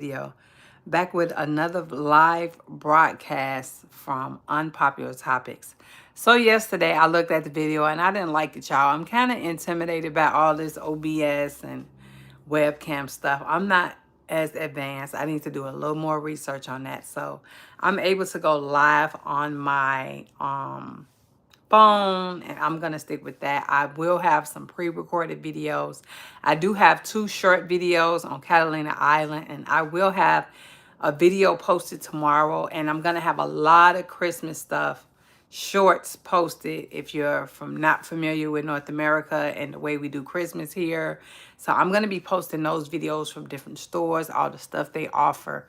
Video, back with another live broadcast from Unpopular Topics. So yesterday I looked at the video and I didn't like it, y'all. I'm kind of intimidated by all this OBS and webcam stuff. I'm not as advanced. I need to do a little more research on that. So I'm able to go live on my phone, and I'm gonna stick with that. I will have some pre-recorded videos. I do have 2 short videos on Catalina Island, and I will have a video posted tomorrow, and I'm gonna have a lot of Christmas stuff, shorts posted if you're not familiar with North America and the way we do Christmas here. So I'm gonna be posting those videos from different stores, all the stuff they offer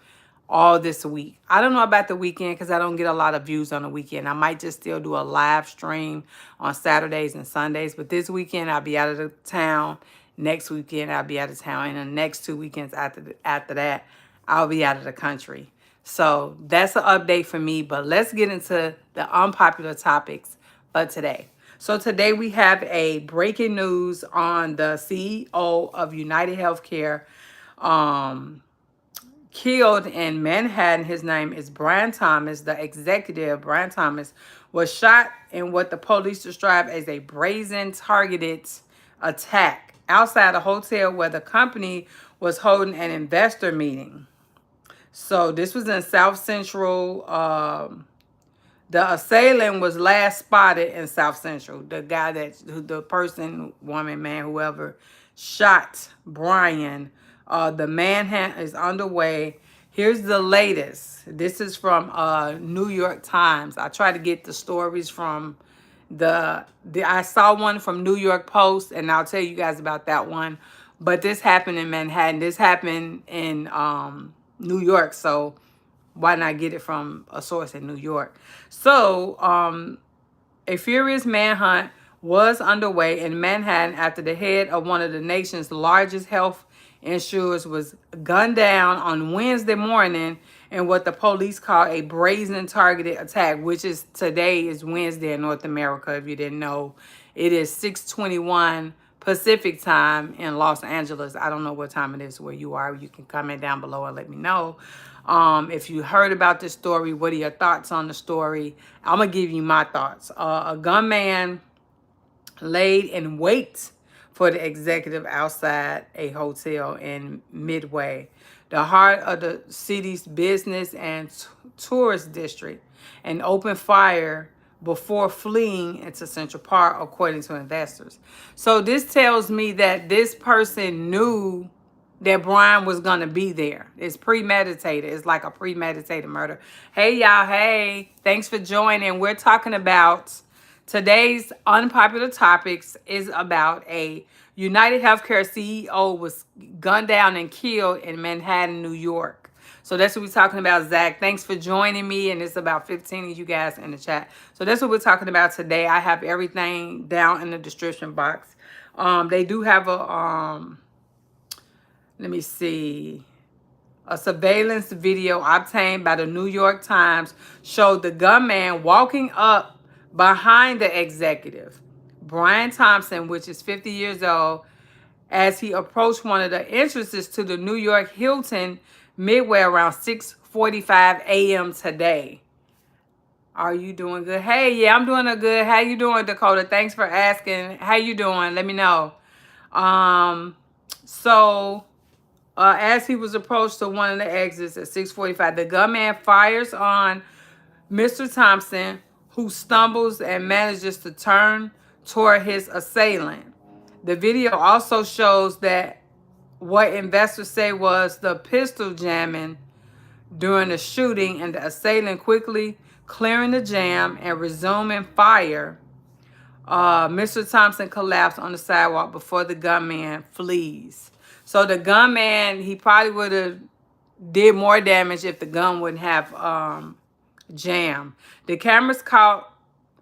all this week. I don't know about the weekend because I don't get a lot of views on the weekend. I might just still do a live stream on Saturdays and Sundays. But this weekend, I'll be out of the town. Next weekend, I'll be out of town. And the next 2 weekends after that, I'll be out of the country. So that's an update for me. But let's get into the unpopular topics for today. So today we have a breaking news on the CEO of United Healthcare, killed in Manhattan. His name is Brian Thomas. The executive, Brian Thomas, was shot in what the police described as a brazen targeted attack outside a hotel where the company was holding an investor meeting. So this was in South Central. The assailant was last spotted in South Central. The guy the person, woman, man, whoever shot Brian. The manhunt is underway. Here's the latest. This is from New York Times. I try to get the stories from I saw one from New York Post, and I'll tell you guys about that one. But this happened in Manhattan. This happened in New York, so why not get it from a source in New York? So, a furious manhunt was underway in Manhattan after the head of one of the nation's largest health insurers was gunned down on Wednesday morning in what the police call a brazen targeted attack, which is today is Wednesday in North America. If you didn't know, it is 6:21 Pacific time in Los Angeles. I don't know what time it is where you are. You can comment down below and let me know. If you heard about this story, what are your thoughts on the story? I'm going to give you my thoughts. A gunman laid in wait for the executive outside a hotel in Midway, the heart of the city's business and tourist district, and opened fire before fleeing into Central Park, according to investors. So this tells me that this person knew that Brian was going to be there. It's premeditated. It's like a premeditated murder. Hey, y'all. Hey, thanks for joining. We're talking about today's unpopular topics is about a United Healthcare CEO was gunned down and killed in Manhattan, New York. So that's what we're talking about, Zach. Thanks for joining me. And it's about 15 of you guys in the chat. So that's what we're talking about today. I have everything down in the description box. They do have a, let me see. A surveillance video obtained by the New York Times showed the gunman walking up behind the executive, Brian Thompson, which is 50 years old, as he approached one of the entrances to the New York Hilton Midway around 6:45 a.m. today. Are you doing good? Hey, yeah, I'm doing good. How you doing, Dakota? Thanks for asking. How you doing? Let me know. As he was approached to one of the exits at 6:45, the gunman fires on Mr. Thompson, who stumbles and manages to turn toward his assailant. The video also shows that what investors say was the pistol jamming during the shooting, and the assailant quickly clearing the jam and resuming fire. Mr. Thompson collapsed on the sidewalk before the gunman flees. So the gunman, he probably would have did more damage if the gun wouldn't have jammed. The cameras caught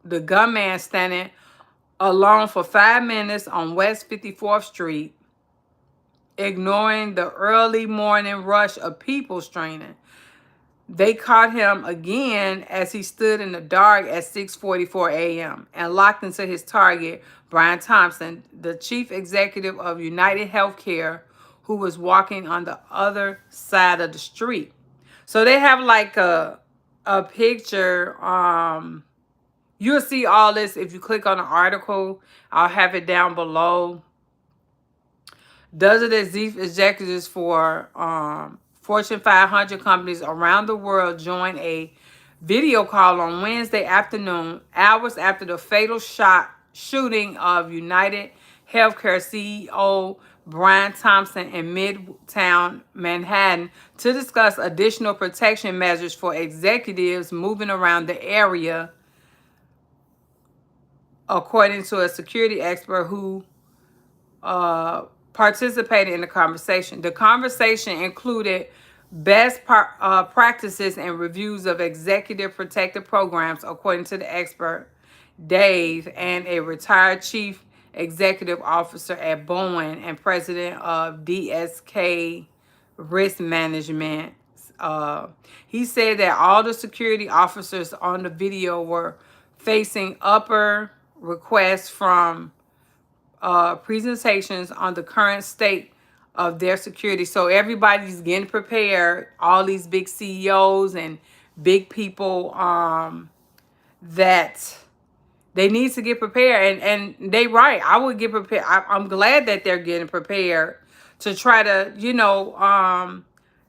the gunman standing alone for 5 minutes on West 54th Street, ignoring the early morning rush of people straining. They caught him again as he stood in the dark at 6:44 a.m. and locked into his target, Brian Thompson, the chief executive of United Healthcare, who was walking on the other side of the street. So they have like a picture. You'll see all this if you click on the article. I'll have it down below. Dozens of executives for Fortune 500 companies around the world joined a video call on Wednesday afternoon, hours after the fatal shooting of United Healthcare CEO Brian Thompson in Midtown Manhattan, to discuss additional protection measures for executives moving around the area, according to a security expert who participated in the conversation. The conversation included best practices and reviews of executive protective programs, according to the expert Dave, and a retired chief executive officer at Boeing and president of DSK Risk Management. He said that all the security officers on the video were facing upper requests from presentations on the current state of their security. So everybody's getting prepared. All these big CEOs and big people that they need to get prepared. And they right. I would get prepared. I'm glad that they're getting prepared to try to,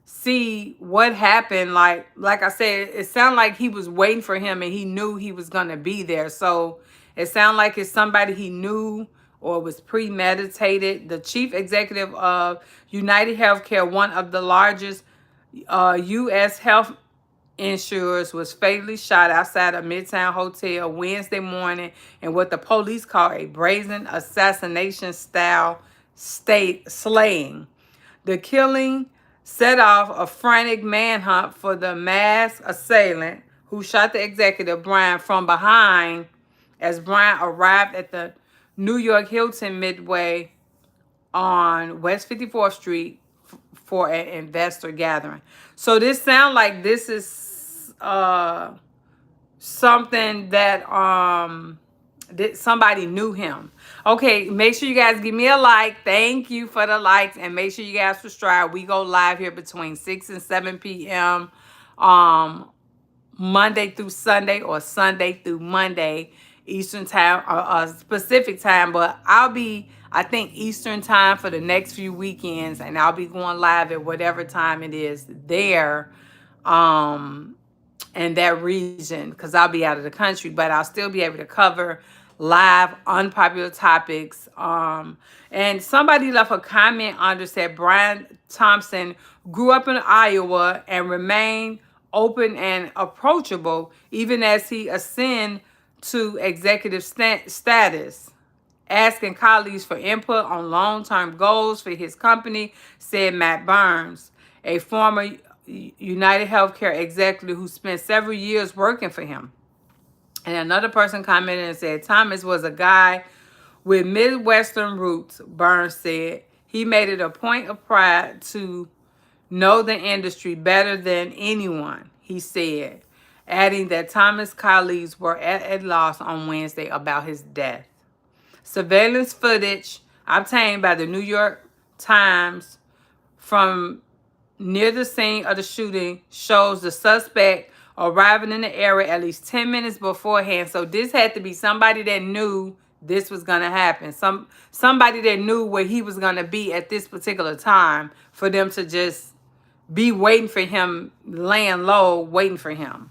see what happened. Like I said, it sounded like he was waiting for him and he knew he was going to be there. So it sounded like it's somebody he knew or was premeditated. The chief executive of United Healthcare, one of the largest U.S. health insurers, was fatally shot outside a Midtown hotel Wednesday morning in what the police call a brazen assassination style slaying. The killing set off a frantic manhunt for the masked assailant who shot the executive Brian from behind as Brian arrived at the New York Hilton Midway on West 54th Street for an investor gathering. So this sounds like this is something that somebody knew him. Okay, make sure you guys give me a like. Thank you for the likes, and make sure you guys subscribe. We go live here between 6 and 7 p.m. Monday through Sunday or Sunday through Monday Eastern time, Pacific time. But I'll be, I think, Eastern time for the next few weekends, and I'll be going live at whatever time it is there in that region, because I'll be out of the country, but I'll still be able to cover live unpopular topics. And somebody left a comment under, said Brian Thompson grew up in Iowa and remained open and approachable even as he ascended to executive status, asking colleagues for input on long-term goals for his company, said Matt Burns, a former United Healthcare executive who spent several years working for him. And another person commented and said, Thomas was a guy with Midwestern roots, Burns said. He made it a point of pride to know the industry better than anyone, he said, adding that Thomas' colleagues were at a loss on Wednesday about his death. Surveillance footage obtained by the New York Times from near the scene of the shooting shows the suspect arriving in the area at least 10 minutes beforehand. So this had to be somebody that knew this was going to happen. Somebody that knew where he was going to be at this particular time for them to just be waiting for him, laying low, waiting for him.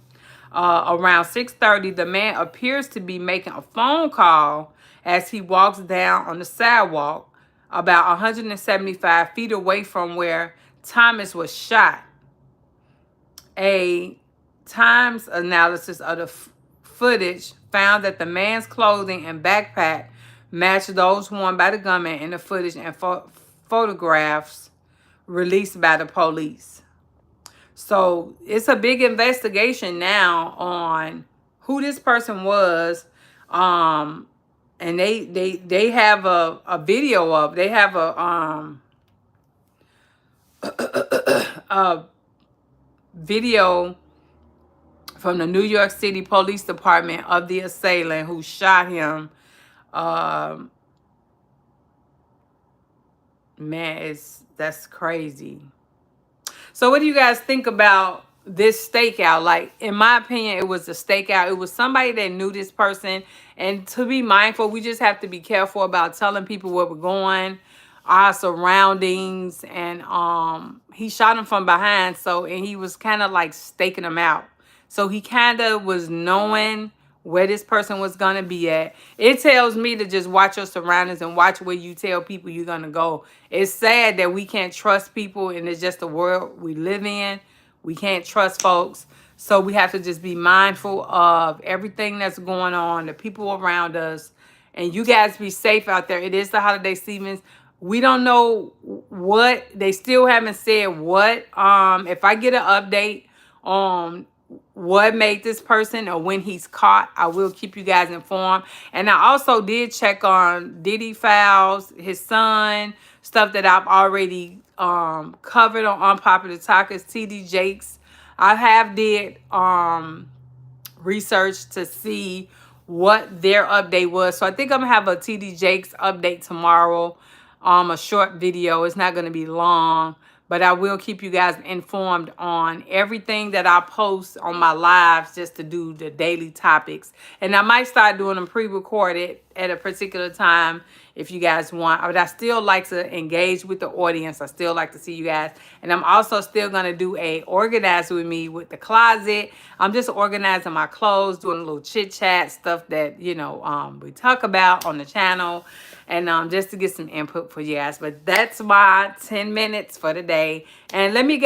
Around 6:30, the man appears to be making a phone call as he walks down on the sidewalk about 175 feet away from where Thomas was shot. A Times analysis of the footage found that the man's clothing and backpack matched those worn by the gunman in the footage and photographs released by the police. So it's a big investigation now on who this person was. And they have a video of, they have a video from the New York City Police Department of the assailant who shot him. Man, that's crazy. So what do you guys think about this stakeout? Like, in my opinion, it was a stakeout. It was somebody that knew this person. And to be mindful, we just have to be careful about telling people where we're going, our surroundings. And he shot him from behind. So, and he was kind of like staking him out. So he kind of was knowing where this person was going to be at. It tells me to just watch your surroundings and watch where you tell people you're going to go. It's sad that we can't trust people, and it's just the world we live in. We can't trust folks. So we have to just be mindful of everything that's going on, the people around us. And you guys be safe out there. It is the holiday season. We don't know what. They still haven't said what. If I get an update on what made this person or when he's caught, I will keep you guys informed. And I also did check on Diddy Files, his son, stuff that I've already covered on Unpopular Topics, TD Jakes. I have did research to see what their update was. So I think I'm gonna have a TD Jakes update tomorrow. A short video. It's not gonna be long, but I will keep you guys informed on everything that I post on my lives, just to do the daily topics. And I might start doing them pre-recorded at a particular time if you guys want. But I still like to engage with the audience. I still like to see you guys. And I'm also still going to do a organize with me with the closet. I'm just organizing my clothes, doing a little chit chat, stuff that, you know, we talk about on the channel. And just to get some input for you guys. But that's my 10 minutes for today. And let me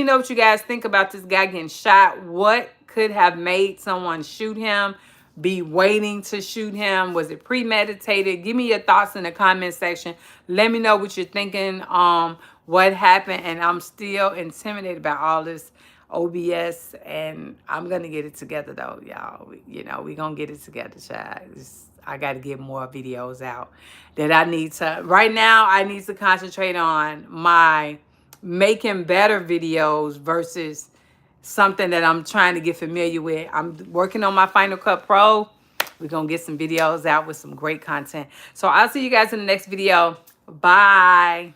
know what you guys think about this guy getting shot. What could have made someone shoot him? Be waiting to shoot him? Was it premeditated? Give me your thoughts in the comment section. Let me know what you're thinking. What happened? And I'm still intimidated about all this OBS, and I'm gonna get it together though, y'all. You know, we gonna get it together, child. I got to get more videos out that I need to. Right now, I need to concentrate on my making better videos versus something that I'm trying to get familiar with. I'm working on my Final Cut Pro. We're going to get some videos out with some great content. So I'll see you guys in the next video. Bye.